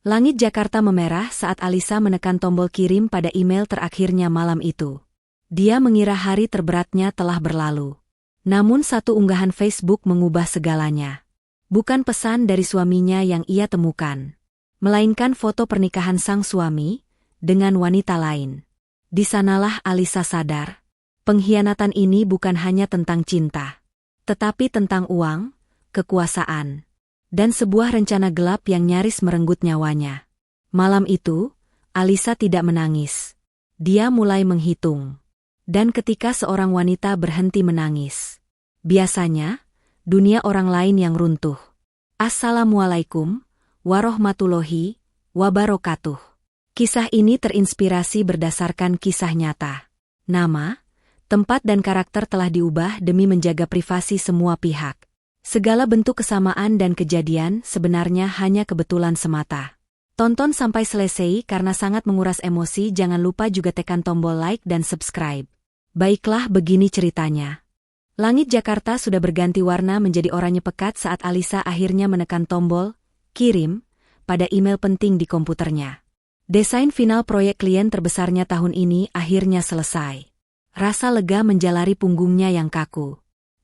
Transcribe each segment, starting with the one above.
Langit Jakarta memerah saat Alisa menekan tombol kirim pada email terakhirnya malam itu. Dia mengira hari terberatnya telah berlalu. Namun satu unggahan Facebook mengubah segalanya. Bukan pesan dari suaminya yang ia temukan, melainkan foto pernikahan sang suami dengan wanita lain. Di sanalah Alisa sadar, pengkhianatan ini bukan hanya tentang cinta, tetapi tentang uang, kekuasaan, dan sebuah rencana gelap yang nyaris merenggut nyawanya. Malam itu, Alisa tidak menangis. Dia mulai menghitung. Dan ketika seorang wanita berhenti menangis, biasanya, dunia orang lain yang runtuh. Assalamualaikum warahmatullahi wabarakatuh. Kisah ini terinspirasi berdasarkan kisah nyata. Nama, tempat dan karakter telah diubah demi menjaga privasi semua pihak. Segala bentuk kesamaan dan kejadian sebenarnya hanya kebetulan semata. Tonton sampai selesai karena sangat menguras emosi. Jangan lupa juga tekan tombol like dan subscribe. Baiklah, begini ceritanya. Langit Jakarta sudah berganti warna menjadi oranye pekat saat Alisa akhirnya menekan tombol kirim pada email penting di komputernya. Desain final proyek klien terbesarnya tahun ini akhirnya selesai. Rasa lega menjalari punggungnya yang kaku.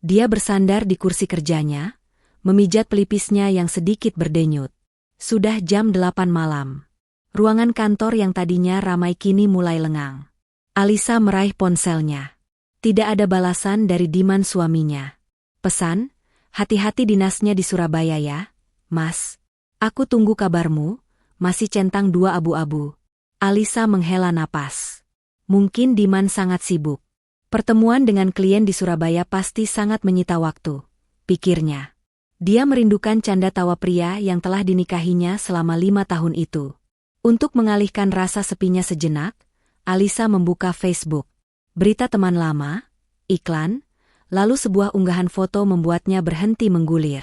Dia bersandar di kursi kerjanya, memijat pelipisnya yang sedikit berdenyut. Sudah jam 8 malam. Ruangan kantor yang tadinya ramai kini mulai lengang. Alisa meraih ponselnya. Tidak ada balasan dari Diman suaminya. Pesan, hati-hati dinasnya di Surabaya ya, Mas. Aku tunggu kabarmu, masih centang 2 abu-abu. Alisa menghela napas. Mungkin Diman sangat sibuk. Pertemuan dengan klien di Surabaya pasti sangat menyita waktu, pikirnya. Dia merindukan canda tawa pria yang telah dinikahinya selama 5 tahun itu. Untuk mengalihkan rasa sepinya sejenak, Alisa membuka Facebook. Berita teman lama, iklan, lalu sebuah unggahan foto membuatnya berhenti menggulir.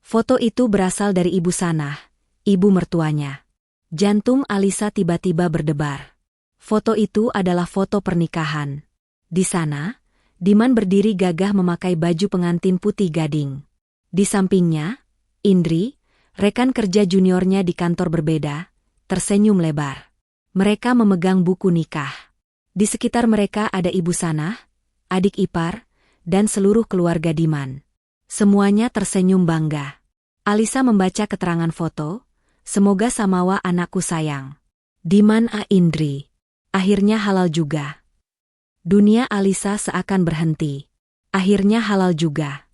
Foto itu berasal dari Ibu Sanah, ibu mertuanya. Jantung Alisa tiba-tiba berdebar. Foto itu adalah foto pernikahan. Di sana, Diman berdiri gagah memakai baju pengantin putih gading. Di sampingnya, Indri, rekan kerja juniornya di kantor berbeda, tersenyum lebar. Mereka memegang buku nikah. Di sekitar mereka ada Ibu Sanah, adik ipar, dan seluruh keluarga Diman. Semuanya tersenyum bangga. Alisa membaca keterangan foto, semoga samawa anakku sayang. Diman A. Indri. Akhirnya halal juga. Dunia Alisa seakan berhenti. Akhirnya halal juga.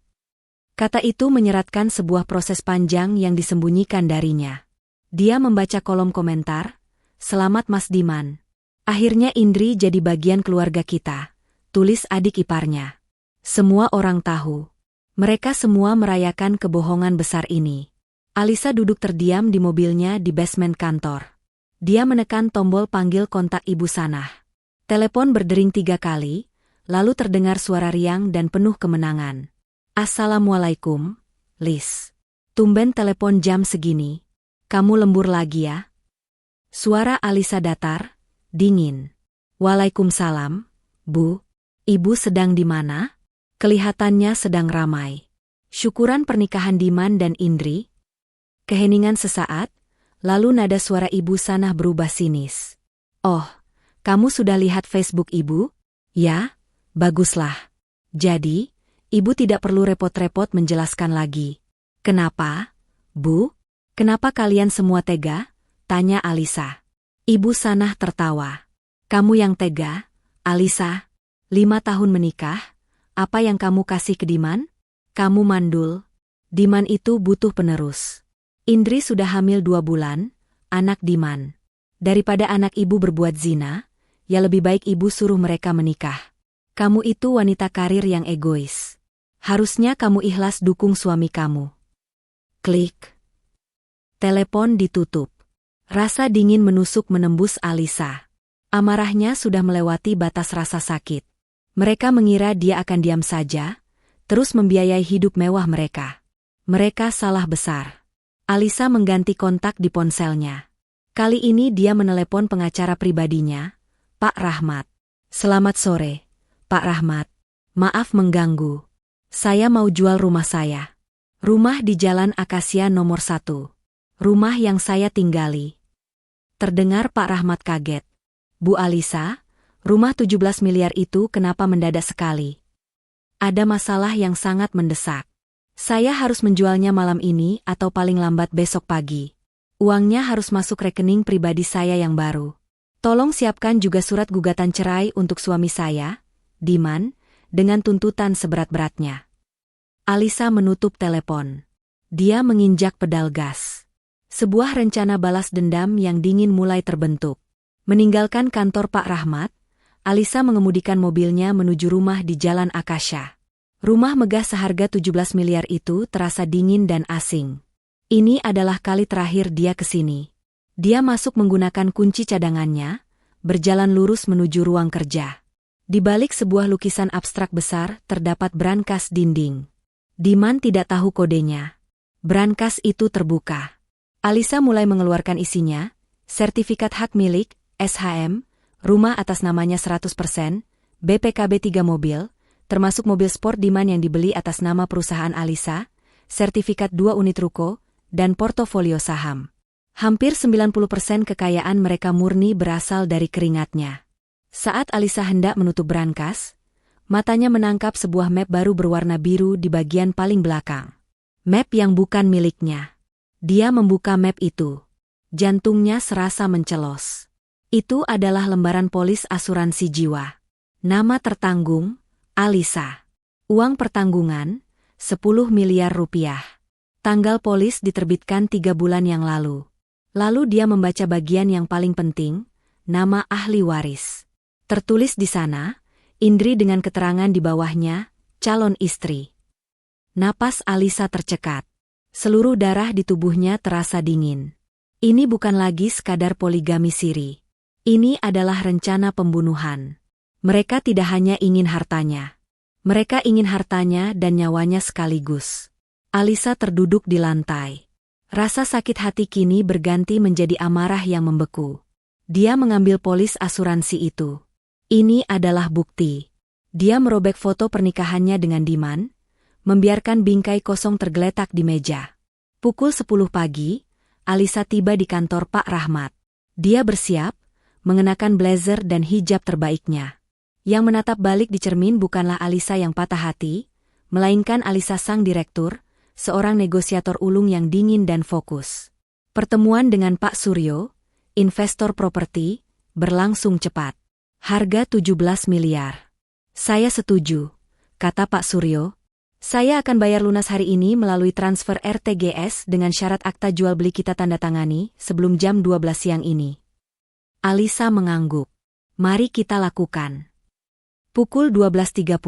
Kata itu menyeratkan sebuah proses panjang yang disembunyikan darinya. Dia membaca kolom komentar, "Selamat Mas Diman. Akhirnya Indri jadi bagian keluarga kita," tulis adik iparnya. Semua orang tahu. Mereka semua merayakan kebohongan besar ini. Alisa duduk terdiam di mobilnya di basement kantor. Dia menekan tombol panggil kontak Ibu Sanah. Telepon berdering 3 kali, lalu terdengar suara riang dan penuh kemenangan. "Assalamualaikum, Lis. Tumben telepon jam segini. Kamu lembur lagi ya?" Suara Alisa datar, dingin. "Waalaikumsalam, Bu. Ibu sedang di mana?" Kelihatannya sedang ramai. Syukuran pernikahan Diman dan Indri. Keheningan sesaat, lalu nada suara Ibu Sanah berubah sinis. "Oh, kamu sudah lihat Facebook Ibu? Ya, baguslah. Jadi, Ibu tidak perlu repot-repot menjelaskan lagi." "Kenapa, Bu? Kenapa kalian semua tega?" tanya Alisa. Ibu Sanah tertawa. "Kamu yang tega, Alisa. 5 tahun menikah, apa yang kamu kasih ke Diman? Kamu mandul. Diman itu butuh penerus. Indri sudah hamil 2 bulan, anak Diman. Daripada anak ibu berbuat zina, ya lebih baik ibu suruh mereka menikah. Kamu itu wanita karir yang egois. Harusnya kamu ikhlas dukung suami kamu." Klik. Telepon ditutup. Rasa dingin menusuk menembus Alisa. Amarahnya sudah melewati batas rasa sakit. Mereka mengira dia akan diam saja, terus membiayai hidup mewah mereka. Mereka salah besar. Alisa mengganti kontak di ponselnya. Kali ini dia menelepon pengacara pribadinya, Pak Rahmat. "Selamat sore, Pak Rahmat. Maaf mengganggu. Saya mau jual rumah saya. Rumah di Jalan Akasia nomor 1. Rumah yang saya tinggali. Terdengar Pak Rahmat kaget. Bu Alisa, rumah 17 miliar itu kenapa mendadak sekali? Ada masalah yang sangat mendesak. Saya harus menjualnya malam ini atau paling lambat besok pagi. Uangnya harus masuk rekening pribadi saya yang baru. Tolong siapkan juga surat gugatan cerai untuk suami saya, Diman, dengan tuntutan seberat-beratnya. Alisa menutup telepon. Dia menginjak pedal gas. Sebuah rencana balas dendam yang dingin mulai terbentuk. Meninggalkan kantor Pak Rahmat, Alisa mengemudikan mobilnya menuju rumah di Jalan Akasha. Rumah megah seharga 17 miliar itu terasa dingin dan asing. Ini adalah kali terakhir dia ke sini. Dia masuk menggunakan kunci cadangannya, berjalan lurus menuju ruang kerja. Di balik sebuah lukisan abstrak besar terdapat brankas dinding. Diman tidak tahu kodenya. Brankas itu terbuka. Alisa mulai mengeluarkan isinya, sertifikat hak milik, SHM, rumah atas namanya 100%, BPKB 3 mobil, termasuk mobil sport Diman yang dibeli atas nama perusahaan Alisa, sertifikat 2 unit ruko, dan portofolio saham. Hampir 90% kekayaan mereka murni berasal dari keringatnya. Saat Alisa hendak menutup brankas, matanya menangkap sebuah map baru berwarna biru di bagian paling belakang. Map yang bukan miliknya. Dia membuka map itu. Jantungnya serasa mencelos. Itu adalah lembaran polis asuransi jiwa. Nama tertanggung, Alisa. Uang pertanggungan, 10 miliar rupiah. Tanggal polis diterbitkan 3 bulan yang lalu. Lalu dia membaca bagian yang paling penting, nama ahli waris. Tertulis di sana, Indri dengan keterangan di bawahnya, calon istri. Napas Alisa tercekat. Seluruh darah di tubuhnya terasa dingin. Ini bukan lagi sekadar poligami siri. Ini adalah rencana pembunuhan. Mereka tidak hanya ingin hartanya. Mereka ingin hartanya dan nyawanya sekaligus. Alisa terduduk di lantai. Rasa sakit hati kini berganti menjadi amarah yang membeku. Dia mengambil polis asuransi itu. Ini adalah bukti. Dia merobek foto pernikahannya dengan Diman, membiarkan bingkai kosong tergeletak di meja. Pukul 10 pagi, Alisa tiba di kantor Pak Rahmat. Dia bersiap, mengenakan blazer dan hijab terbaiknya. Yang menatap balik di cermin bukanlah Alisa yang patah hati, melainkan Alisa sang direktur, seorang negosiator ulung yang dingin dan fokus. Pertemuan dengan Pak Suryo, investor properti, berlangsung cepat. Harga 17 miliar. Saya setuju, kata Pak Suryo. Saya akan bayar lunas hari ini melalui transfer RTGS dengan syarat akta jual beli kita tanda tangani sebelum jam 12 siang ini. Alisa mengangguk. Mari kita lakukan. Pukul 12.30,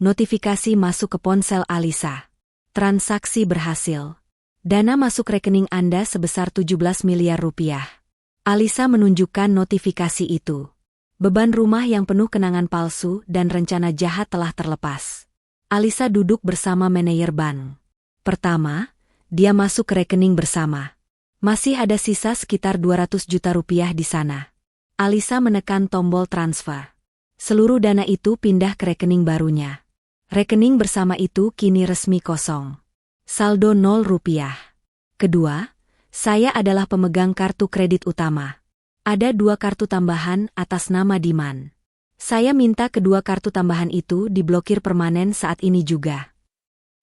notifikasi masuk ke ponsel Alisa. Transaksi berhasil. Dana masuk rekening Anda sebesar 17 miliar rupiah. Alisa menunjukkan notifikasi itu. Beban rumah yang penuh kenangan palsu dan rencana jahat telah terlepas. Alisa duduk bersama manajer bank. Pertama, dia masuk ke rekening bersama. Masih ada sisa sekitar 200 juta rupiah di sana. Alisa menekan tombol transfer. Seluruh dana itu pindah ke rekening barunya. Rekening bersama itu kini resmi kosong. Saldo 0 rupiah. Kedua, saya adalah pemegang kartu kredit utama. Ada 2 kartu tambahan atas nama Diman. Saya minta kedua kartu tambahan itu diblokir permanen saat ini juga.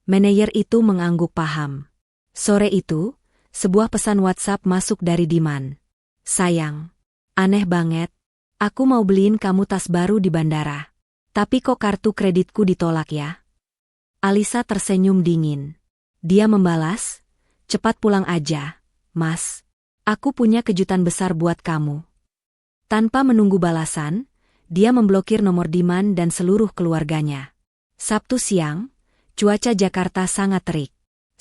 Manajer itu mengangguk paham. Sore itu, sebuah pesan WhatsApp masuk dari Diman. Sayang, aneh banget. Aku mau beliin kamu tas baru di bandara. Tapi kok kartu kreditku ditolak ya? Alisa tersenyum dingin. Dia membalas, cepat pulang aja, Mas. Aku punya kejutan besar buat kamu. Tanpa menunggu balasan, dia memblokir nomor Diman dan seluruh keluarganya. Sabtu siang, cuaca Jakarta sangat terik.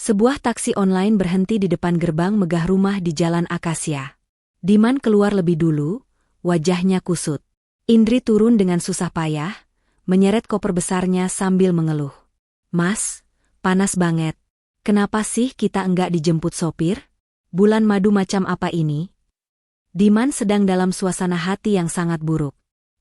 Sebuah taksi online berhenti di depan gerbang megah rumah di Jalan Akasya. Diman keluar lebih dulu, wajahnya kusut. Indri turun dengan susah payah, menyeret koper besarnya sambil mengeluh. Mas, panas banget. Kenapa sih kita enggak dijemput sopir? Bulan madu macam apa ini? Diman sedang dalam suasana hati yang sangat buruk.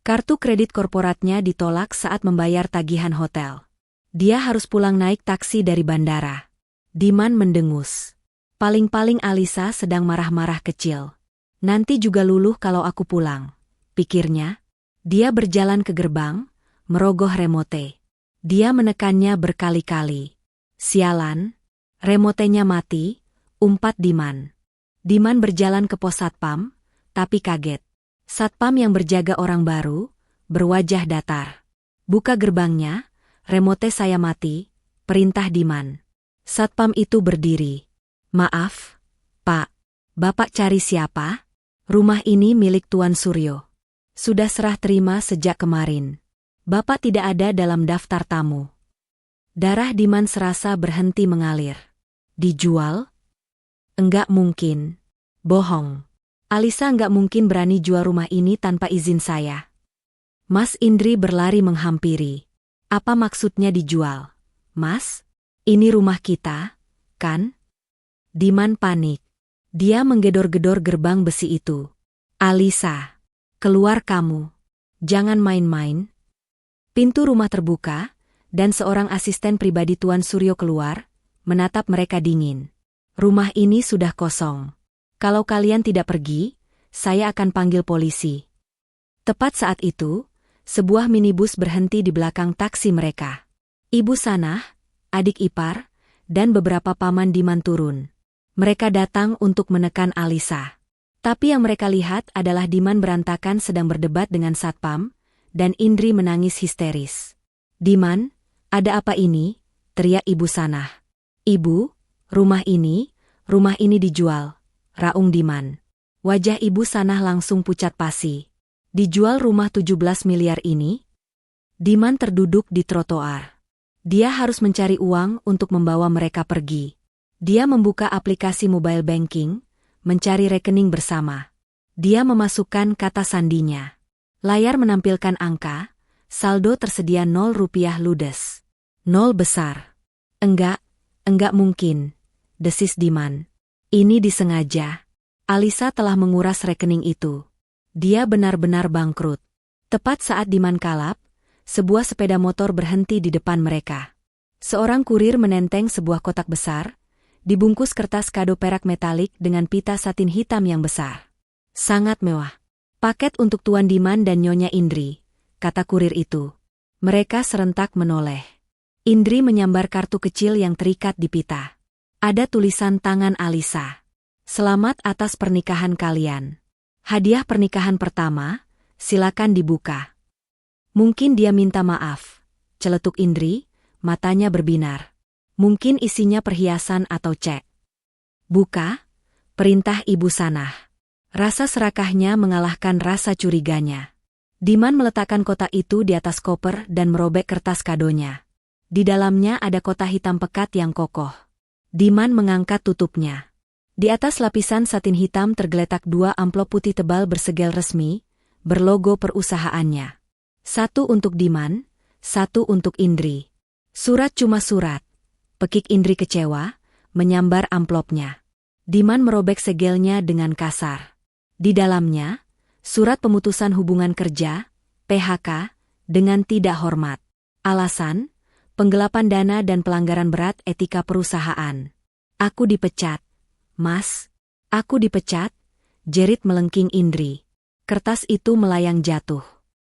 Kartu kredit korporatnya ditolak saat membayar tagihan hotel. Dia harus pulang naik taksi dari bandara. Diman mendengus. Paling-paling Alisa sedang marah-marah kecil. Nanti juga luluh kalau aku pulang, pikirnya. Dia berjalan ke gerbang, merogoh remote. Dia menekannya berkali-kali. Sialan, remotenya mati, umpat Diman. Diman berjalan ke pos satpam, tapi kaget. Satpam yang berjaga orang baru, berwajah datar. Buka gerbangnya, remote saya mati, perintah Diman. Satpam itu berdiri. Maaf, Pak. Bapak cari siapa? Rumah ini milik Tuan Suryo. Sudah serah terima sejak kemarin. Bapak tidak ada dalam daftar tamu. Darah Diman serasa berhenti mengalir. Dijual? Enggak mungkin. Bohong. Alisa enggak mungkin berani jual rumah ini tanpa izin saya. Mas Indri berlari menghampiri. Apa maksudnya dijual? Mas? Ini rumah kita, kan? Diman panik. Dia menggedor-gedor gerbang besi itu. Alisa, keluar kamu. Jangan main-main. Pintu rumah terbuka, dan seorang asisten pribadi Tuan Suryo keluar, menatap mereka dingin. Rumah ini sudah kosong. Kalau kalian tidak pergi, saya akan panggil polisi. Tepat saat itu, sebuah minibus berhenti di belakang taksi mereka. Ibu Sanah, adik ipar, dan beberapa paman Diman turun. Mereka datang untuk menekan Alisa. Tapi yang mereka lihat adalah Diman berantakan sedang berdebat dengan satpam, dan Indri menangis histeris. Diman, ada apa ini? Teriak Ibu Sanah. Ibu, rumah ini dijual, raung Diman. Wajah Ibu Sanah langsung pucat pasi. Dijual rumah 17 miliar ini? Diman terduduk di trotoar. Dia harus mencari uang untuk membawa mereka pergi. Dia membuka aplikasi mobile banking, mencari rekening bersama. Dia memasukkan kata sandinya. Layar menampilkan angka, saldo tersedia 0 rupiah ludes. 0 besar. Enggak mungkin, desis Diman. Ini disengaja. Alisa telah menguras rekening itu. Dia benar-benar bangkrut. Tepat saat Diman kalap, sebuah sepeda motor berhenti di depan mereka. Seorang kurir menenteng sebuah kotak besar, dibungkus kertas kado perak metalik dengan pita satin hitam yang besar. Sangat mewah. Paket untuk Tuan Diman dan Nyonya Indri, kata kurir itu. Mereka serentak menoleh. Indri menyambar kartu kecil yang terikat di pita. Ada tulisan tangan Alisa. Selamat atas pernikahan kalian. Hadiah pernikahan pertama, silakan dibuka. Mungkin dia minta maaf, celetuk Indri, matanya berbinar. Mungkin isinya perhiasan atau cek. Buka, perintah Ibu Sanah. Rasa serakahnya mengalahkan rasa curiganya. Diman meletakkan kotak itu di atas koper dan merobek kertas kadonya. Di dalamnya ada kotak hitam pekat yang kokoh. Diman mengangkat tutupnya. Di atas lapisan satin hitam tergeletak 2 amplop putih tebal bersegel resmi, berlogo perusahaannya. 1 untuk Diman, 1 untuk Indri. Surat cuma surat. Pekik Indri kecewa, menyambar amplopnya. Diman merobek segelnya dengan kasar. Di dalamnya, surat pemutusan hubungan kerja, PHK, dengan tidak hormat. Alasan, penggelapan dana dan pelanggaran berat etika perusahaan. Aku dipecat. Mas, aku dipecat, jerit melengking Indri. Kertas itu melayang jatuh.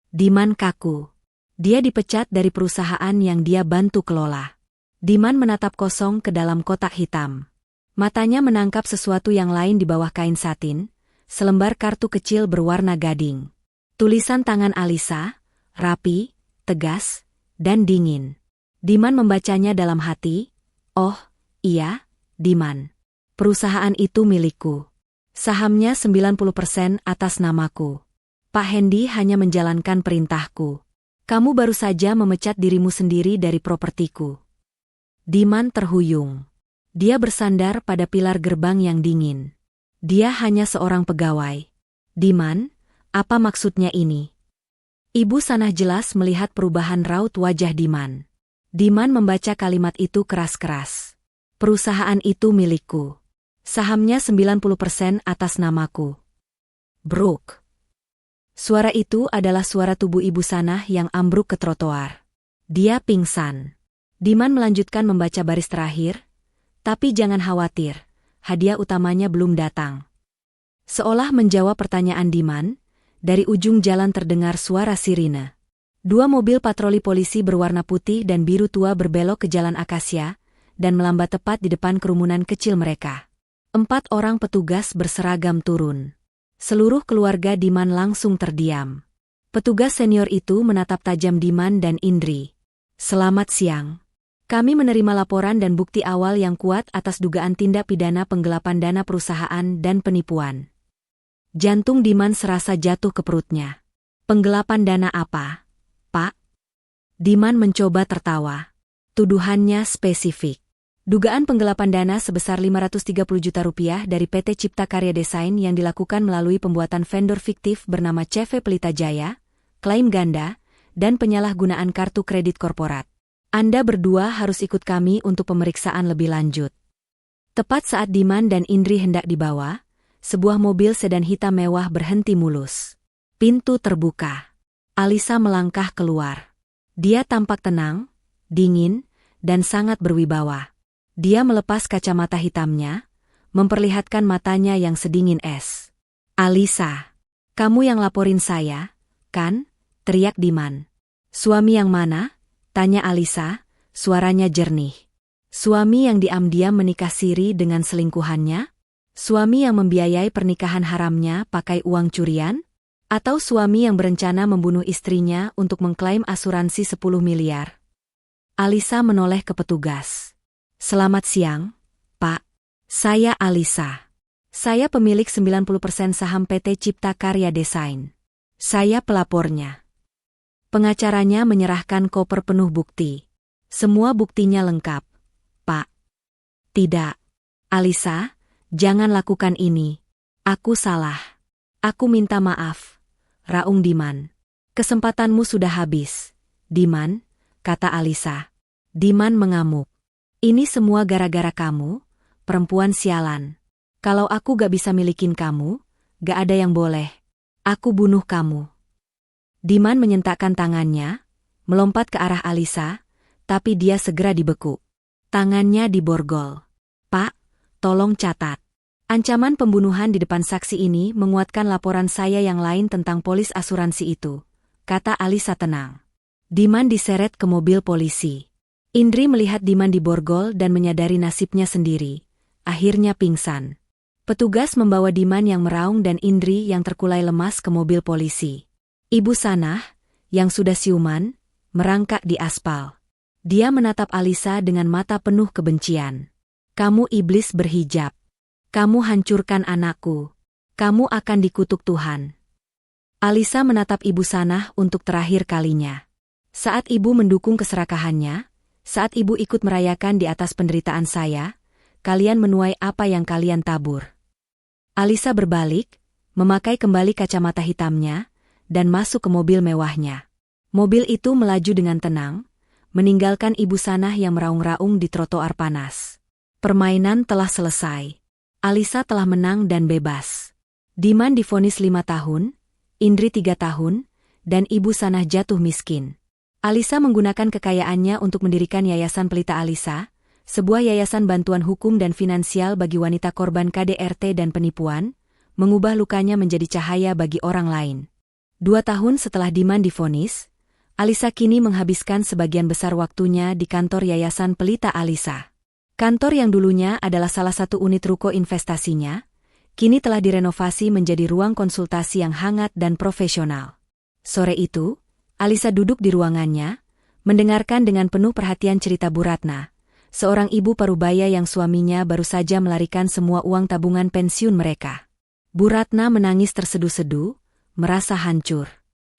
Diman kaku. Dia dipecat dari perusahaan yang dia bantu kelola. Diman menatap kosong ke dalam kotak hitam. Matanya menangkap sesuatu yang lain di bawah kain satin, selembar kartu kecil berwarna gading. Tulisan tangan Alisa, rapi, tegas, dan dingin. Diman membacanya dalam hati. Oh, iya, Diman. Perusahaan itu milikku. Sahamnya 90% atas namaku. Pak Hendy hanya menjalankan perintahku. Kamu baru saja memecat dirimu sendiri dari propertiku. Diman terhuyung. Dia bersandar pada pilar gerbang yang dingin. Dia hanya seorang pegawai. Diman, apa maksudnya ini? Ibu Sanah jelas melihat perubahan raut wajah Diman. Diman membaca kalimat itu keras-keras. Perusahaan itu milikku. Sahamnya 90% atas namaku. Bruk. Suara itu adalah suara tubuh Ibu Sanah yang ambruk ke trotoar. Dia pingsan. Diman melanjutkan membaca baris terakhir, tapi jangan khawatir, hadiah utamanya belum datang. Seolah menjawab pertanyaan Diman, dari ujung jalan terdengar suara sirine. 2 mobil patroli polisi berwarna putih dan biru tua berbelok ke jalan Akasia, dan melambat tepat di depan kerumunan kecil mereka. 4 orang petugas berseragam turun. Seluruh keluarga Diman langsung terdiam. Petugas senior itu menatap tajam Diman dan Indri. "Selamat siang. Kami menerima laporan dan bukti awal yang kuat atas dugaan tindak pidana penggelapan dana perusahaan dan penipuan." Jantung Diman serasa jatuh ke perutnya. "Penggelapan dana apa, Pak?" Diman mencoba tertawa. Tuduhannya spesifik. Dugaan penggelapan dana sebesar 530 juta rupiah dari PT Cipta Karya Desain yang dilakukan melalui pembuatan vendor fiktif bernama CV Pelita Jaya, klaim ganda, dan penyalahgunaan kartu kredit korporat. Anda berdua harus ikut kami untuk pemeriksaan lebih lanjut. Tepat saat Diman dan Indri hendak dibawa, sebuah mobil sedan hitam mewah berhenti mulus. Pintu terbuka. Alisa melangkah keluar. Dia tampak tenang, dingin, dan sangat berwibawa. Dia melepas kacamata hitamnya, memperlihatkan matanya yang sedingin es. "Alisa, kamu yang laporin saya, kan?" teriak Diman. "Suami yang mana?" tanya Alisa, suaranya jernih. "Suami yang diam-diam menikah siri dengan selingkuhannya? Suami yang membiayai pernikahan haramnya pakai uang curian? Atau suami yang berencana membunuh istrinya untuk mengklaim asuransi 10 miliar?" Alisa menoleh ke petugas. "Selamat siang, Pak. Saya Alisa. Saya pemilik 90% saham PT Cipta Karya Desain. Saya pelapornya." Pengacaranya menyerahkan koper penuh bukti. "Semua buktinya lengkap, Pak." "Tidak. Alisa, jangan lakukan ini. Aku salah. Aku minta maaf," raung Diman. "Kesempatanmu sudah habis, Diman," kata Alisa. Diman mengamuk. "Ini semua gara-gara kamu, perempuan sialan. Kalau aku gak bisa milikin kamu, gak ada yang boleh. Aku bunuh kamu." Diman menyentakkan tangannya, melompat ke arah Alisa, tapi dia segera dibekuk. Tangannya diborgol. "Pak, tolong catat. Ancaman pembunuhan di depan saksi ini menguatkan laporan saya yang lain tentang polis asuransi itu," kata Alisa tenang. Diman diseret ke mobil polisi. Indri melihat Diman diborgol dan menyadari nasibnya sendiri. Akhirnya pingsan. Petugas membawa Diman yang meraung dan Indri yang terkulai lemas ke mobil polisi. Ibu Sanah, yang sudah siuman, merangkak di aspal. Dia menatap Alisa dengan mata penuh kebencian. "Kamu iblis berhijab. Kamu hancurkan anakku. Kamu akan dikutuk Tuhan." Alisa menatap Ibu Sanah untuk terakhir kalinya. "Saat ibu mendukung keserakahannya, saat ibu ikut merayakan di atas penderitaan saya, kalian menuai apa yang kalian tabur." Alisa berbalik, memakai kembali kacamata hitamnya, dan masuk ke mobil mewahnya. Mobil itu melaju dengan tenang, meninggalkan Ibu Sanah yang meraung-raung di trotoar panas. Permainan telah selesai. Alisa telah menang dan bebas. Diman divonis 5 tahun, Indri 3 tahun, dan Ibu Sanah jatuh miskin. Alisa menggunakan kekayaannya untuk mendirikan Yayasan Pelita Alisa, sebuah yayasan bantuan hukum dan finansial bagi wanita korban KDRT dan penipuan, mengubah lukanya menjadi cahaya bagi orang lain. 2 tahun setelah Diman divonis, Alisa kini menghabiskan sebagian besar waktunya di kantor Yayasan Pelita Alisa. Kantor yang dulunya adalah salah satu unit ruko investasinya, kini telah direnovasi menjadi ruang konsultasi yang hangat dan profesional. Sore itu, Alisa duduk di ruangannya, mendengarkan dengan penuh perhatian cerita Bu Ratna, seorang ibu parubaya yang suaminya baru saja melarikan semua uang tabungan pensiun mereka. Bu Ratna menangis terseduh-seduh, merasa hancur.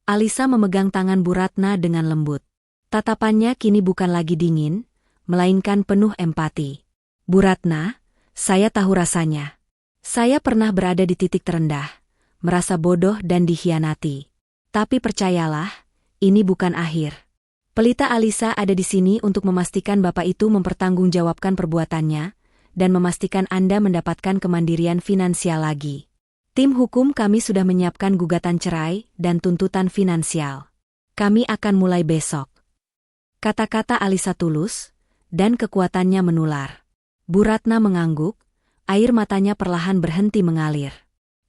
Alisa memegang tangan Bu Ratna dengan lembut. Tatapannya kini bukan lagi dingin, melainkan penuh empati. "Bu Ratna, saya tahu rasanya. Saya pernah berada di titik terendah, merasa bodoh dan dikhianati. Tapi percayalah, ini bukan akhir. Pelita Alisa ada di sini untuk memastikan Bapak itu mempertanggungjawabkan perbuatannya, dan memastikan Anda mendapatkan kemandirian finansial lagi. Tim hukum kami sudah menyiapkan gugatan cerai dan tuntutan finansial. Kami akan mulai besok." Kata-kata Alisa tulus, dan kekuatannya menular. Bu Ratna mengangguk, air matanya perlahan berhenti mengalir.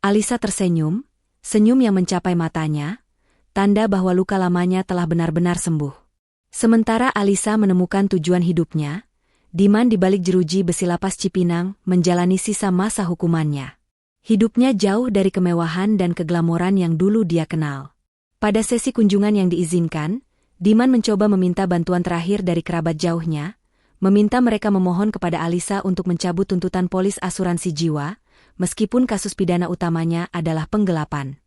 Alisa tersenyum, senyum yang mencapai matanya, tanda bahwa luka lamanya telah benar-benar sembuh. Sementara Alisa menemukan tujuan hidupnya, Diman di balik jeruji besi lapas Cipinang menjalani sisa masa hukumannya. Hidupnya jauh dari kemewahan dan keglamoran yang dulu dia kenal. Pada sesi kunjungan yang diizinkan, Diman mencoba meminta bantuan terakhir dari kerabat jauhnya, meminta mereka memohon kepada Alisa untuk mencabut tuntutan polis asuransi jiwa, meskipun kasus pidana utamanya adalah penggelapan.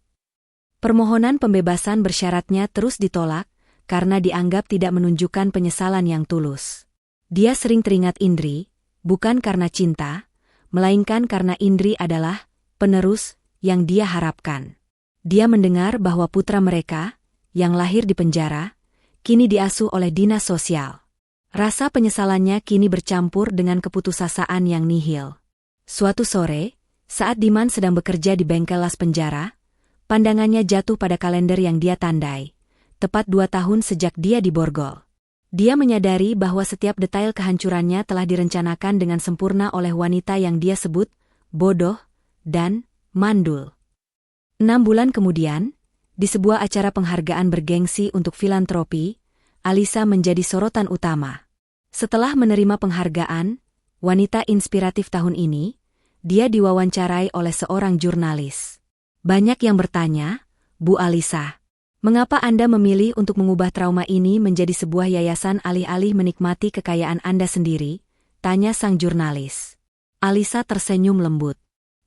Permohonan pembebasan bersyaratnya terus ditolak, karena dianggap tidak menunjukkan penyesalan yang tulus. Dia sering teringat Indri, bukan karena cinta, melainkan karena Indri adalah penerus yang dia harapkan. Dia mendengar bahwa putra mereka, yang lahir di penjara, kini diasuh oleh dinas sosial. Rasa penyesalannya kini bercampur dengan keputusasaan yang nihil. Suatu sore, saat Diman sedang bekerja di bengkel las penjara, pandangannya jatuh pada kalender yang dia tandai, tepat 2 tahun sejak dia diborgol. Dia menyadari bahwa setiap detail kehancurannya telah direncanakan dengan sempurna oleh wanita yang dia sebut bodoh dan mandul. 6 bulan kemudian, di sebuah acara penghargaan bergengsi untuk filantropi, Alisa menjadi sorotan utama. Setelah menerima penghargaan, wanita inspiratif tahun ini, dia diwawancarai oleh seorang jurnalis. Banyak yang bertanya, Bu Alisa, mengapa Anda memilih untuk mengubah trauma ini menjadi sebuah yayasan alih-alih menikmati kekayaan Anda sendiri? Tanya sang jurnalis. Alisa tersenyum lembut.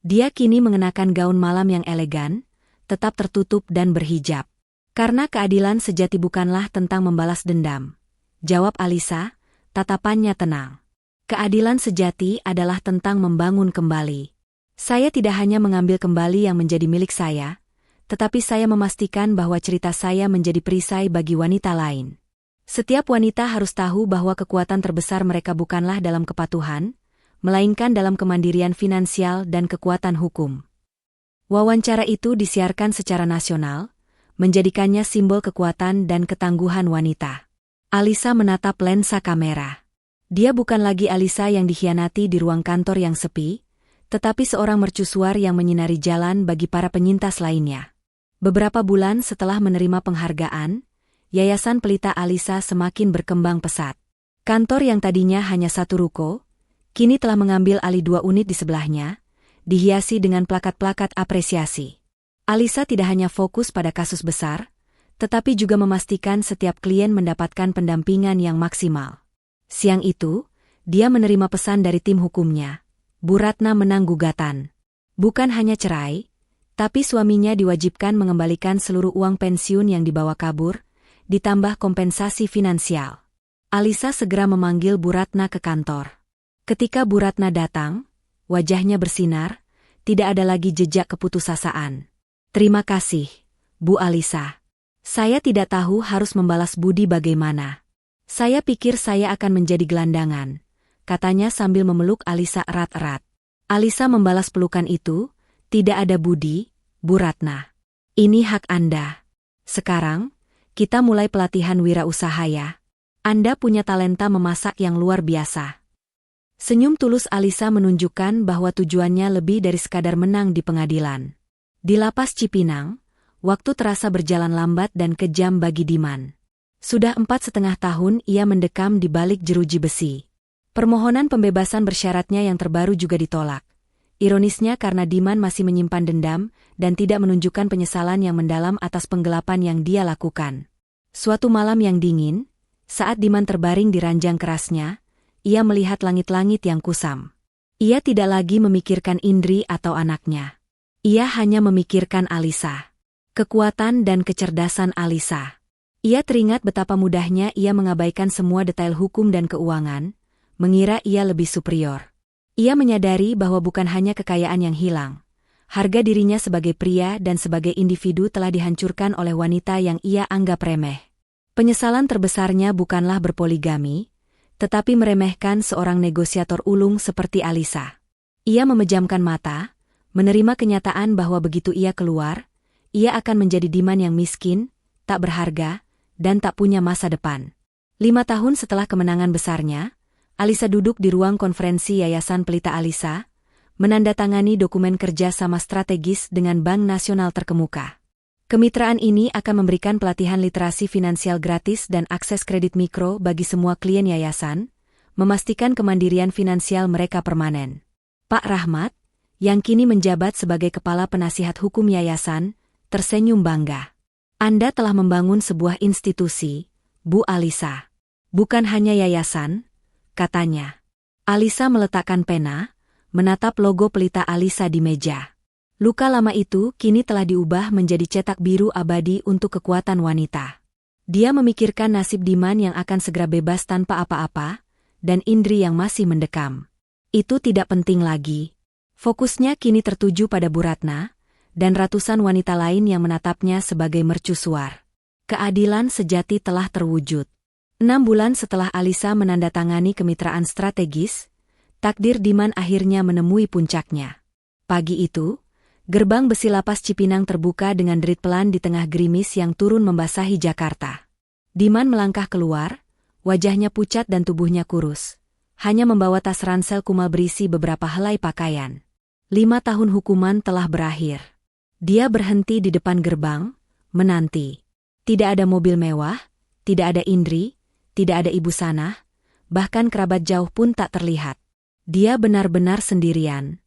Dia kini mengenakan gaun malam yang elegan, tetap tertutup dan berhijab. Karena keadilan sejati bukanlah tentang membalas dendam. Jawab Alisa, tatapannya tenang. Keadilan sejati adalah tentang membangun kembali. Saya tidak hanya mengambil kembali yang menjadi milik saya, tetapi saya memastikan bahwa cerita saya menjadi perisai bagi wanita lain. Setiap wanita harus tahu bahwa kekuatan terbesar mereka bukanlah dalam kepatuhan, melainkan dalam kemandirian finansial dan kekuatan hukum. Wawancara itu disiarkan secara nasional, menjadikannya simbol kekuatan dan ketangguhan wanita. Alisa menatap lensa kamera. Dia bukan lagi Alisa yang dikhianati di ruang kantor yang sepi, tetapi seorang mercusuar yang menyinari jalan bagi para penyintas lainnya. Beberapa bulan setelah menerima penghargaan, Yayasan Pelita Alisa semakin berkembang pesat. Kantor yang tadinya hanya 1 ruko, kini telah mengambil alih 2 unit di sebelahnya, dihiasi dengan plakat-plakat apresiasi. Alisa tidak hanya fokus pada kasus besar, tetapi juga memastikan setiap klien mendapatkan pendampingan yang maksimal. Siang itu, dia menerima pesan dari tim hukumnya. Bu Ratna menang gugatan. Bukan hanya cerai, tapi suaminya diwajibkan mengembalikan seluruh uang pensiun yang dibawa kabur, ditambah kompensasi finansial. Alisa segera memanggil Bu Ratna ke kantor. Ketika Bu Ratna datang, wajahnya bersinar, tidak ada lagi jejak keputusasaan. Terima kasih, Bu Alisa. Saya tidak tahu harus membalas budi bagaimana. Saya pikir saya akan menjadi gelandangan, katanya sambil memeluk Alisa erat-erat. Alisa membalas pelukan itu, tidak ada budi, Bu Ratna. Ini hak Anda. Sekarang, kita mulai pelatihan wirausaha ya. Anda punya talenta memasak yang luar biasa. Senyum tulus Alisa menunjukkan bahwa tujuannya lebih dari sekadar menang di pengadilan. Di lapas Cipinang, waktu terasa berjalan lambat dan kejam bagi Diman. Sudah 4,5 tahun ia mendekam di balik jeruji besi. Permohonan pembebasan bersyaratnya yang terbaru juga ditolak. Ironisnya karena Diman masih menyimpan dendam dan tidak menunjukkan penyesalan yang mendalam atas penggelapan yang dia lakukan. Suatu malam yang dingin, saat Diman terbaring di ranjang kerasnya, ia melihat langit-langit yang kusam. Ia tidak lagi memikirkan Indri atau anaknya. Ia hanya memikirkan Alisa. Kekuatan dan kecerdasan Alisa. Ia teringat betapa mudahnya ia mengabaikan semua detail hukum dan keuangan, mengira ia lebih superior. Ia menyadari bahwa bukan hanya kekayaan yang hilang. Harga dirinya sebagai pria dan sebagai individu telah dihancurkan oleh wanita yang ia anggap remeh. Penyesalan terbesarnya bukanlah berpoligami, tetapi meremehkan seorang negosiator ulung seperti Alisa. Ia memejamkan mata, menerima kenyataan bahwa begitu ia keluar, ia akan menjadi Diman yang miskin, tak berharga, dan tak punya masa depan. 5 tahun setelah kemenangan besarnya, Alisa duduk di ruang konferensi Yayasan Pelita Alisa, menandatangani dokumen kerja sama strategis dengan bank nasional terkemuka. Kemitraan ini akan memberikan pelatihan literasi finansial gratis dan akses kredit mikro bagi semua klien yayasan, memastikan kemandirian finansial mereka permanen. Pak Rahmat, yang kini menjabat sebagai Kepala Penasihat Hukum Yayasan, tersenyum bangga. Anda telah membangun sebuah institusi, Bu Alisa. Bukan hanya yayasan, katanya. Alisa meletakkan pena, menatap logo pelita Alisa di meja. Luka lama itu kini telah diubah menjadi cetak biru abadi untuk kekuatan wanita. Dia memikirkan nasib Diman yang akan segera bebas tanpa apa-apa, dan Indri yang masih mendekam. Itu tidak penting lagi. Fokusnya kini tertuju pada Bu Ratna, dan ratusan wanita lain yang menatapnya sebagai mercusuar. Keadilan sejati telah terwujud. 6 bulan setelah Alisa menandatangani kemitraan strategis, takdir Diman akhirnya menemui puncaknya. Pagi itu, gerbang besi lapas Cipinang terbuka dengan derit pelan di tengah gerimis yang turun membasahi Jakarta. Diman melangkah keluar, wajahnya pucat dan tubuhnya kurus. Hanya membawa tas ransel kumal berisi beberapa helai pakaian. 5 tahun hukuman telah berakhir. Dia berhenti di depan gerbang, menanti. Tidak ada mobil mewah, tidak ada Indri, tidak ada ibu Sanah, bahkan kerabat jauh pun tak terlihat. Dia benar-benar sendirian.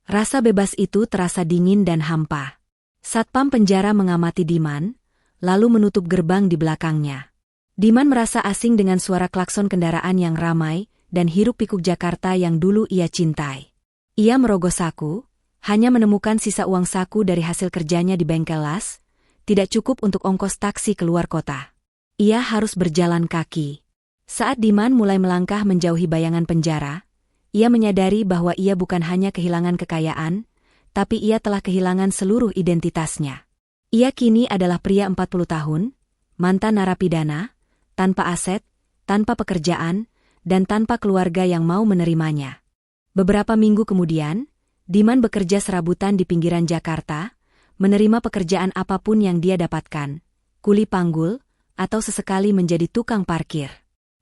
Rasa bebas itu terasa dingin dan hampa. Satpam penjara mengamati Diman, lalu menutup gerbang di belakangnya. Diman merasa asing dengan suara klakson kendaraan yang ramai dan hiruk-pikuk Jakarta yang dulu ia cintai. Ia merogoh saku, hanya menemukan sisa uang saku dari hasil kerjanya di bengkel las, tidak cukup untuk ongkos taksi keluar kota. Ia harus berjalan kaki. Saat Diman mulai melangkah menjauhi bayangan penjara, ia menyadari bahwa ia bukan hanya kehilangan kekayaan, tapi ia telah kehilangan seluruh identitasnya. Ia kini adalah pria 40 tahun, mantan narapidana, tanpa aset, tanpa pekerjaan, dan tanpa keluarga yang mau menerimanya. Beberapa minggu kemudian, Diman bekerja serabutan di pinggiran Jakarta, menerima pekerjaan apapun yang dia dapatkan, kuli panggul, atau sesekali menjadi tukang parkir.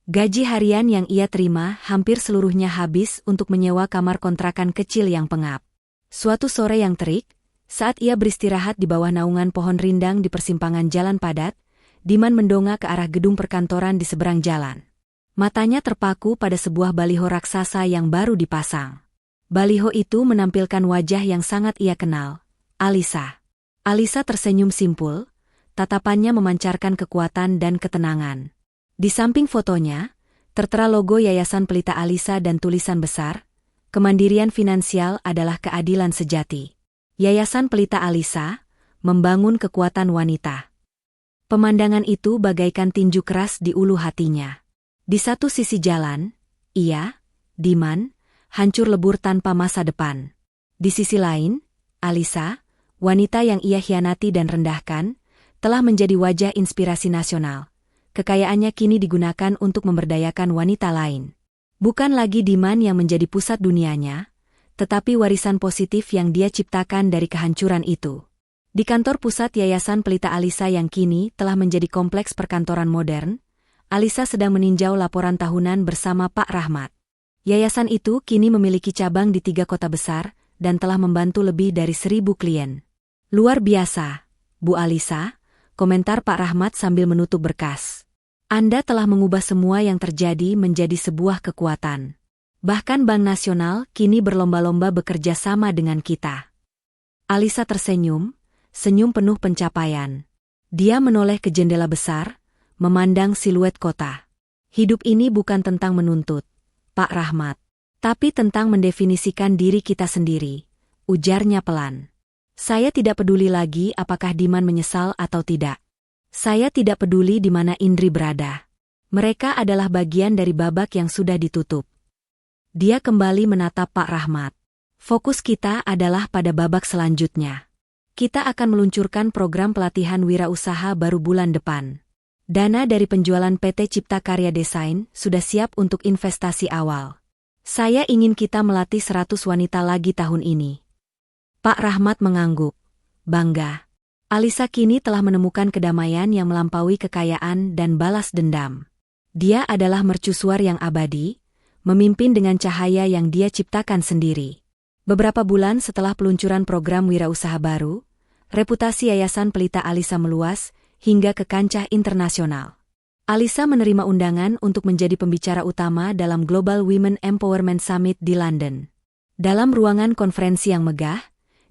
Gaji harian yang ia terima hampir seluruhnya habis untuk menyewa kamar kontrakan kecil yang pengap. Suatu sore yang terik, saat ia beristirahat di bawah naungan pohon rindang di persimpangan jalan padat, Diman mendongak ke arah gedung perkantoran di seberang jalan. Matanya terpaku pada sebuah baliho raksasa yang baru dipasang. Baliho itu menampilkan wajah yang sangat ia kenal, Alisa. Alisa tersenyum simpul, tatapannya memancarkan kekuatan dan ketenangan. Di samping fotonya, tertera logo Yayasan Pelita Alisa dan tulisan besar, "Kemandirian finansial adalah keadilan sejati. Yayasan Pelita Alisa, membangun kekuatan wanita." Pemandangan itu bagaikan tinju keras di ulu hatinya. Di satu sisi jalan, ia, Diman, hancur lebur tanpa masa depan. Di sisi lain, Alisa, wanita yang ia hianati dan rendahkan, telah menjadi wajah inspirasi nasional. Kekayaannya kini digunakan untuk memberdayakan wanita lain. Bukan lagi Diman yang menjadi pusat dunianya, tetapi warisan positif yang dia ciptakan dari kehancuran itu. Di kantor pusat Yayasan Pelita Alisa yang kini telah menjadi kompleks perkantoran modern, Alisa sedang meninjau laporan tahunan bersama Pak Rahmat. Yayasan itu kini memiliki cabang di 3 kota besar dan telah membantu lebih dari 1.000 klien. "Luar biasa, Bu Alisa," komentar Pak Rahmat sambil menutup berkas. "Anda telah mengubah semua yang terjadi menjadi sebuah kekuatan. Bahkan Bank Nasional kini berlomba-lomba bekerja sama dengan kita." Alisa tersenyum, senyum penuh pencapaian. Dia menoleh ke jendela besar, memandang siluet kota. "Hidup ini bukan tentang menuntut, Pak Rahmat, tapi tentang mendefinisikan diri kita sendiri," ujarnya pelan. "Saya tidak peduli lagi apakah Diman menyesal atau tidak. Saya tidak peduli di mana Indri berada. Mereka adalah bagian dari babak yang sudah ditutup." Dia kembali menatap Pak Rahmat. "Fokus kita adalah pada babak selanjutnya. Kita akan meluncurkan program pelatihan wirausaha baru bulan depan. Dana dari penjualan PT Cipta Karya Desain sudah siap untuk investasi awal. Saya ingin kita melatih 100 wanita lagi tahun ini." Pak Rahmat mengangguk, bangga. Alisa kini telah menemukan kedamaian yang melampaui kekayaan dan balas dendam. Dia adalah mercusuar yang abadi, memimpin dengan cahaya yang dia ciptakan sendiri. Beberapa bulan setelah peluncuran program wirausaha baru, reputasi Yayasan Pelita Alisa meluas hingga ke kancah internasional. Alisa menerima undangan untuk menjadi pembicara utama dalam Global Women Empowerment Summit di London. Dalam ruangan konferensi yang megah,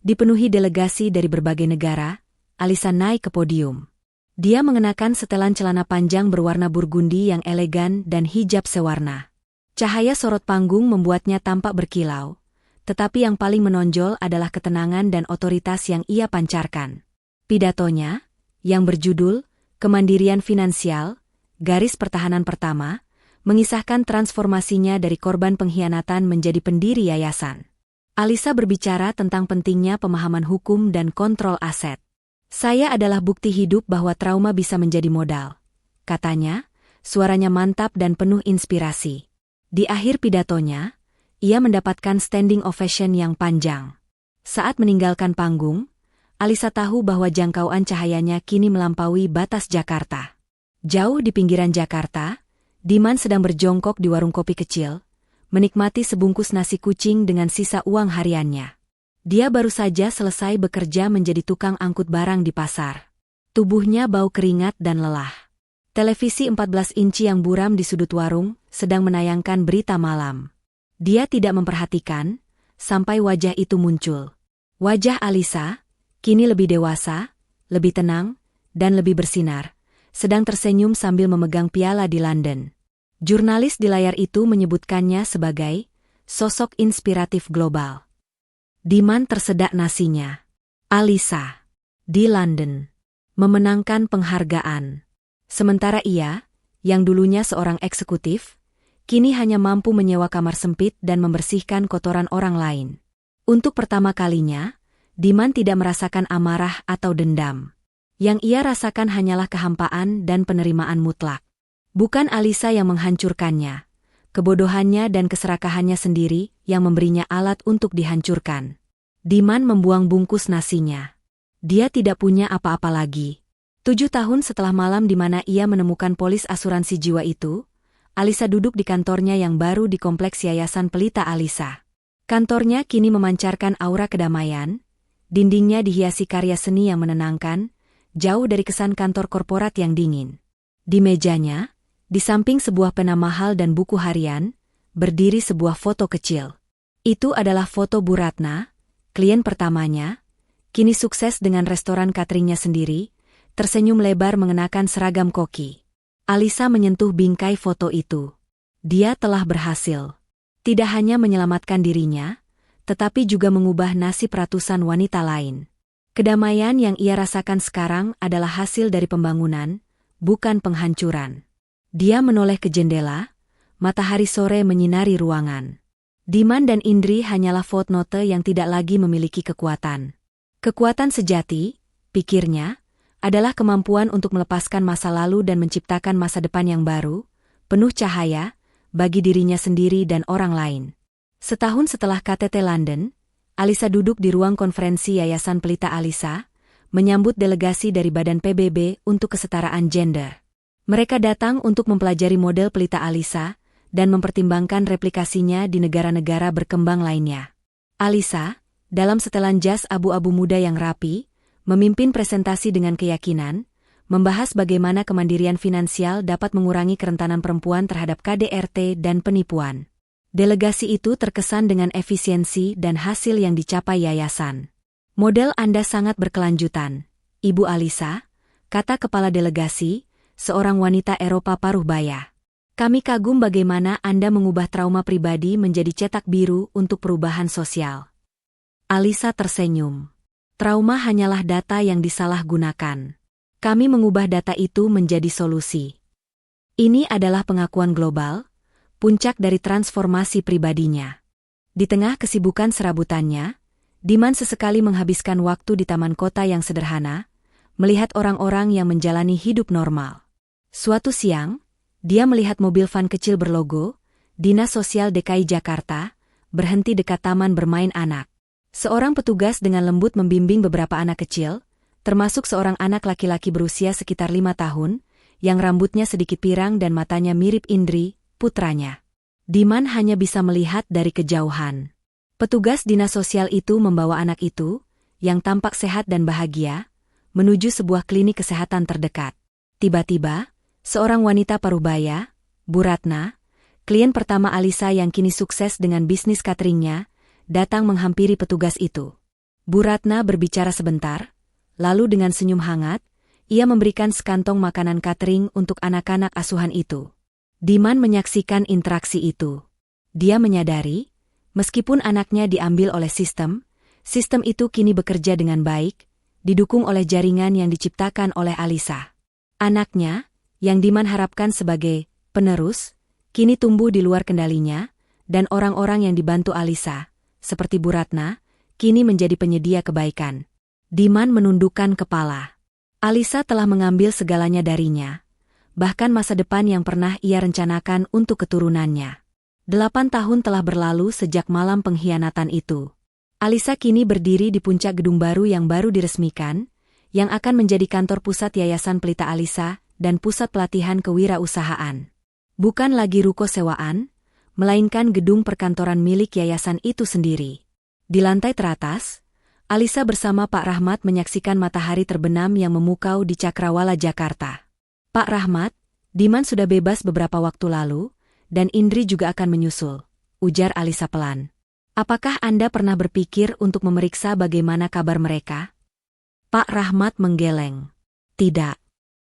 dipenuhi delegasi dari berbagai negara, Alisa naik ke podium. Dia mengenakan setelan celana panjang berwarna burgundi yang elegan dan hijab sewarna. Cahaya sorot panggung membuatnya tampak berkilau, tetapi yang paling menonjol adalah ketenangan dan otoritas yang ia pancarkan. Pidatonya, yang berjudul Kemandirian Finansial, Garis Pertahanan Pertama, mengisahkan transformasinya dari korban pengkhianatan menjadi pendiri yayasan. Alisa berbicara tentang pentingnya pemahaman hukum dan kontrol aset. Saya adalah bukti hidup bahwa trauma bisa menjadi modal, katanya, suaranya mantap dan penuh inspirasi. Di akhir pidatonya, ia mendapatkan standing ovation yang panjang. Saat meninggalkan panggung, Alisa tahu bahwa jangkauan cahayanya kini melampaui batas Jakarta. Jauh di pinggiran Jakarta, Diman sedang berjongkok di warung kopi kecil, menikmati sebungkus nasi kucing dengan sisa uang hariannya. Dia baru saja selesai bekerja menjadi tukang angkut barang di pasar. Tubuhnya bau keringat dan lelah. Televisi 14 inci yang buram di sudut warung sedang menayangkan berita malam. Dia tidak memperhatikan, sampai wajah itu muncul. Wajah Alisa, kini lebih dewasa, lebih tenang, dan lebih bersinar, sedang tersenyum sambil memegang piala di London. Jurnalis di layar itu menyebutkannya sebagai sosok inspiratif global. Diman tersedak nasinya. Alisa, di London, memenangkan penghargaan. Sementara ia, yang dulunya seorang eksekutif, kini hanya mampu menyewa kamar sempit dan membersihkan kotoran orang lain. Untuk pertama kalinya, Diman tidak merasakan amarah atau dendam. Yang ia rasakan hanyalah kehampaan dan penerimaan mutlak. Bukan Alisa yang menghancurkannya. Kebodohannya dan keserakahannya sendiri yang memberinya alat untuk dihancurkan. Diman membuang bungkus nasinya. Dia tidak punya apa-apa lagi. 7 tahun setelah malam di mana ia menemukan polis asuransi jiwa itu, Alisa duduk di kantornya yang baru di kompleks Yayasan Pelita Alisa. Kantornya kini memancarkan aura kedamaian, dindingnya dihiasi karya seni yang menenangkan, jauh dari kesan kantor korporat yang dingin. Di mejanya, di samping sebuah pena mahal dan buku harian, berdiri sebuah foto kecil. Itu adalah foto Bu Ratna, klien pertamanya, kini sukses dengan restoran cateringnya sendiri, tersenyum lebar mengenakan seragam koki. Alisa menyentuh bingkai foto itu. Dia telah berhasil. Tidak hanya menyelamatkan dirinya, tetapi juga mengubah nasib ratusan wanita lain. Kedamaian yang ia rasakan sekarang adalah hasil dari pembangunan, bukan penghancuran. Dia menoleh ke jendela, matahari sore menyinari ruangan. Diman dan Indri hanyalah footnote yang tidak lagi memiliki kekuatan. Kekuatan sejati, pikirnya, adalah kemampuan untuk melepaskan masa lalu dan menciptakan masa depan yang baru, penuh cahaya, bagi dirinya sendiri dan orang lain. Setahun setelah KTT London, Alisa duduk di ruang konferensi Yayasan Pelita Alisa, menyambut delegasi dari Badan PBB untuk Kesetaraan Gender. Mereka datang untuk mempelajari model Pelita Alisa dan mempertimbangkan replikasinya di negara-negara berkembang lainnya. Alisa, dalam setelan jas abu-abu muda yang rapi, memimpin presentasi dengan keyakinan, membahas bagaimana kemandirian finansial dapat mengurangi kerentanan perempuan terhadap KDRT dan penipuan. Delegasi itu terkesan dengan efisiensi dan hasil yang dicapai yayasan. Model Anda sangat berkelanjutan, Ibu Alisa, kata kepala delegasi, seorang wanita Eropa paruh baya. Kami kagum bagaimana Anda mengubah trauma pribadi menjadi cetak biru untuk perubahan sosial. Alisa tersenyum. Trauma hanyalah data yang disalahgunakan. Kami mengubah data itu menjadi solusi. Ini adalah pengakuan global, puncak dari transformasi pribadinya. Di tengah kesibukan serabutannya, Diman sesekali menghabiskan waktu di taman kota yang sederhana, melihat orang-orang yang menjalani hidup normal. Suatu siang, dia melihat mobil van kecil berlogo, Dinas Sosial DKI Jakarta, berhenti dekat taman bermain anak. Seorang petugas dengan lembut membimbing beberapa anak kecil, termasuk seorang anak laki-laki berusia sekitar 5 tahun, yang rambutnya sedikit pirang dan matanya mirip Indri, putranya. Diman hanya bisa melihat dari kejauhan. Petugas dinas sosial itu membawa anak itu, yang tampak sehat dan bahagia, menuju sebuah klinik kesehatan terdekat. Tiba-tiba, seorang wanita parubaya, Bu Ratna, klien pertama Alisa yang kini sukses dengan bisnis cateringnya, datang menghampiri petugas itu. Bu Ratna berbicara sebentar, lalu dengan senyum hangat, ia memberikan sekantong makanan catering untuk anak-anak asuhan itu. Diman menyaksikan interaksi itu. Dia menyadari, meskipun anaknya diambil oleh sistem itu kini bekerja dengan baik, didukung oleh jaringan yang diciptakan oleh Alisa. Anaknya, yang Diman harapkan sebagai penerus, kini tumbuh di luar kendalinya, dan orang-orang yang dibantu Alisa, seperti Bu Ratna, kini menjadi penyedia kebaikan. Diman menundukkan kepala. Alisa telah mengambil segalanya darinya, bahkan masa depan yang pernah ia rencanakan untuk keturunannya. 8 tahun telah berlalu sejak malam pengkhianatan itu. Alisa kini berdiri di puncak gedung baru yang baru diresmikan, yang akan menjadi kantor pusat Yayasan Pelita Alisa dan pusat pelatihan kewirausahaan. Bukan lagi ruko sewaan, melainkan gedung perkantoran milik yayasan itu sendiri. Di lantai teratas, Alisa bersama Pak Rahmat menyaksikan matahari terbenam yang memukau di Cakrawala, Jakarta. Pak Rahmat, Diman sudah bebas beberapa waktu lalu, dan Indri juga akan menyusul, ujar Alisa pelan. Apakah Anda pernah berpikir untuk memeriksa bagaimana kabar mereka? Pak Rahmat menggeleng. Tidak.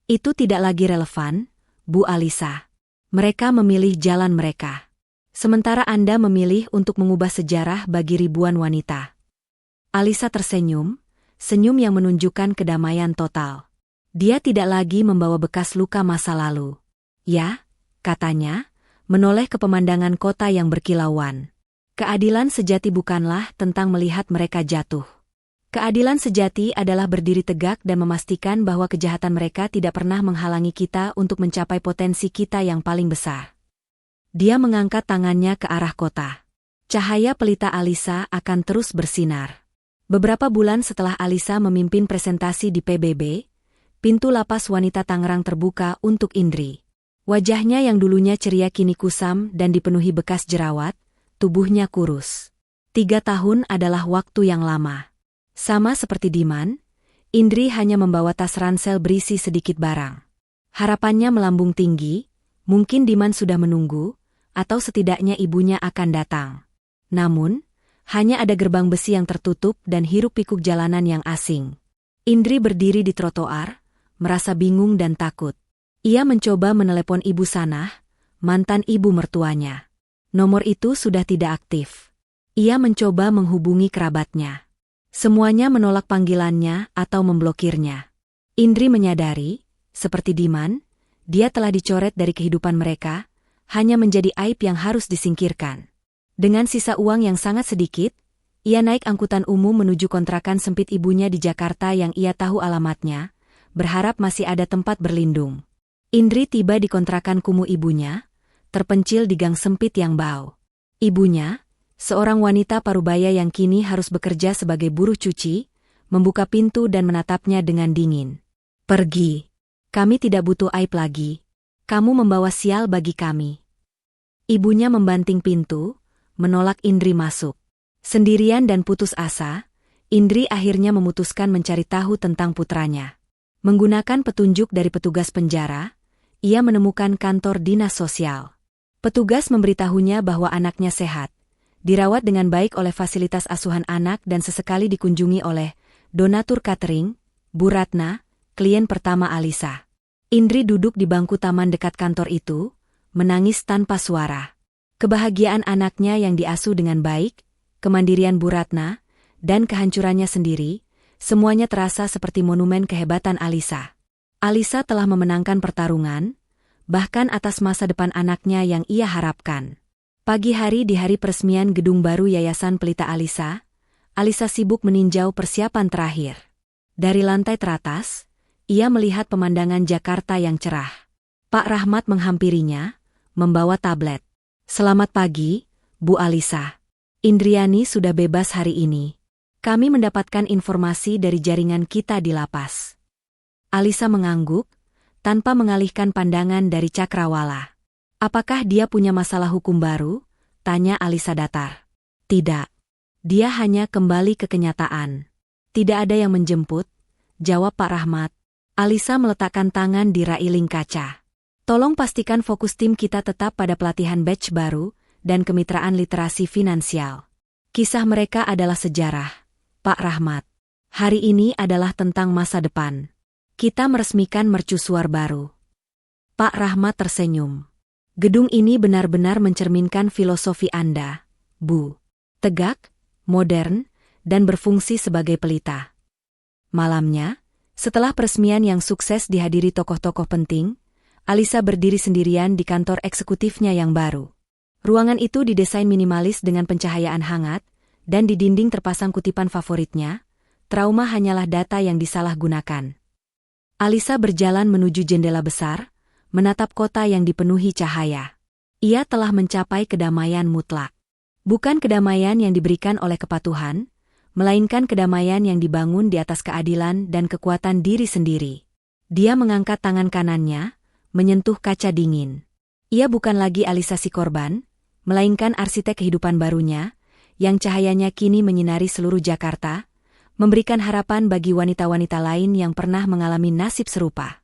Itu tidak lagi relevan, Bu Alisa. Mereka memilih jalan mereka. Sementara Anda memilih untuk mengubah sejarah bagi ribuan wanita. Alisa tersenyum, senyum yang menunjukkan kedamaian total. Dia tidak lagi membawa bekas luka masa lalu. Ya, katanya, menoleh ke pemandangan kota yang berkilauan. Keadilan sejati bukanlah tentang melihat mereka jatuh. Keadilan sejati adalah berdiri tegak dan memastikan bahwa kejahatan mereka tidak pernah menghalangi kita untuk mencapai potensi kita yang paling besar. Dia mengangkat tangannya ke arah kota. Cahaya pelita Alisa akan terus bersinar. Beberapa bulan setelah Alisa memimpin presentasi di PBB, pintu lapas wanita Tangerang terbuka untuk Indri. Wajahnya yang dulunya ceria kini kusam dan dipenuhi bekas jerawat, tubuhnya kurus. 3 tahun adalah waktu yang lama. Sama seperti Diman, Indri hanya membawa tas ransel berisi sedikit barang. Harapannya melambung tinggi, mungkin Diman sudah menunggu, atau setidaknya ibunya akan datang. Namun, hanya ada gerbang besi yang tertutup dan hiruk-pikuk jalanan yang asing. Indri berdiri di trotoar, merasa bingung dan takut. Ia mencoba menelepon Ibu Sanah, mantan ibu mertuanya. Nomor itu sudah tidak aktif. Ia mencoba menghubungi kerabatnya. Semuanya menolak panggilannya atau memblokirnya. Indri menyadari, seperti Diman, dia telah dicoret dari kehidupan mereka, hanya menjadi aib yang harus disingkirkan. Dengan sisa uang yang sangat sedikit, ia naik angkutan umum menuju kontrakan sempit ibunya di Jakarta yang ia tahu alamatnya, berharap masih ada tempat berlindung. Indri tiba di kontrakan kumuh ibunya, terpencil di gang sempit yang bau. Ibunya, seorang wanita parubaya yang kini harus bekerja sebagai buruh cuci, membuka pintu dan menatapnya dengan dingin. Pergi. Kami tidak butuh aib lagi. Kamu membawa sial bagi kami. Ibunya membanting pintu, menolak Indri masuk. Sendirian dan putus asa, Indri akhirnya memutuskan mencari tahu tentang putranya. Menggunakan petunjuk dari petugas penjara, ia menemukan kantor dinas sosial. Petugas memberitahunya bahwa anaknya sehat, dirawat dengan baik oleh fasilitas asuhan anak dan sesekali dikunjungi oleh donatur catering, Bu Ratna, klien pertama Alisa. Indri duduk di bangku taman dekat kantor itu, menangis tanpa suara. Kebahagiaan anaknya yang diasuh dengan baik, kemandirian Bu Ratna, dan kehancurannya sendiri, semuanya terasa seperti monumen kehebatan Alisa. Alisa telah memenangkan pertarungan, bahkan atas masa depan anaknya yang ia harapkan. Pagi hari di hari peresmian gedung baru Yayasan Pelita Alisa, Alisa sibuk meninjau persiapan terakhir. Dari lantai teratas, ia melihat pemandangan Jakarta yang cerah. Pak Rahmat menghampirinya, membawa tablet. Selamat pagi, Bu Alisa. Indriani sudah bebas hari ini. Kami mendapatkan informasi dari jaringan kita di lapas. Alisa mengangguk, tanpa mengalihkan pandangan dari Cakrawala. Apakah dia punya masalah hukum baru? Tanya Alisa datar. Tidak. Dia hanya kembali ke kenyataan. Tidak ada yang menjemput, jawab Pak Rahmat. Alisa meletakkan tangan di railing kaca. Tolong pastikan fokus tim kita tetap pada pelatihan batch baru dan kemitraan literasi finansial. Kisah mereka adalah sejarah, Pak Rahmat. Hari ini adalah tentang masa depan. Kita meresmikan mercusuar baru. Pak Rahmat tersenyum. Gedung ini benar-benar mencerminkan filosofi Anda, Bu. Tegak, modern, dan berfungsi sebagai pelita. Malamnya, setelah peresmian yang sukses dihadiri tokoh-tokoh penting, Alisa berdiri sendirian di kantor eksekutifnya yang baru. Ruangan itu didesain minimalis dengan pencahayaan hangat, dan di dinding terpasang kutipan favoritnya, trauma hanyalah data yang disalahgunakan. Alisa berjalan menuju jendela besar, menatap kota yang dipenuhi cahaya. Ia telah mencapai kedamaian mutlak. Bukan kedamaian yang diberikan oleh kepatuhan, melainkan kedamaian yang dibangun di atas keadilan dan kekuatan diri sendiri. Dia mengangkat tangan kanannya, menyentuh kaca dingin. Ia bukan lagi Alisa si korban, melainkan arsitek kehidupan barunya, yang cahayanya kini menyinari seluruh Jakarta, memberikan harapan bagi wanita-wanita lain yang pernah mengalami nasib serupa.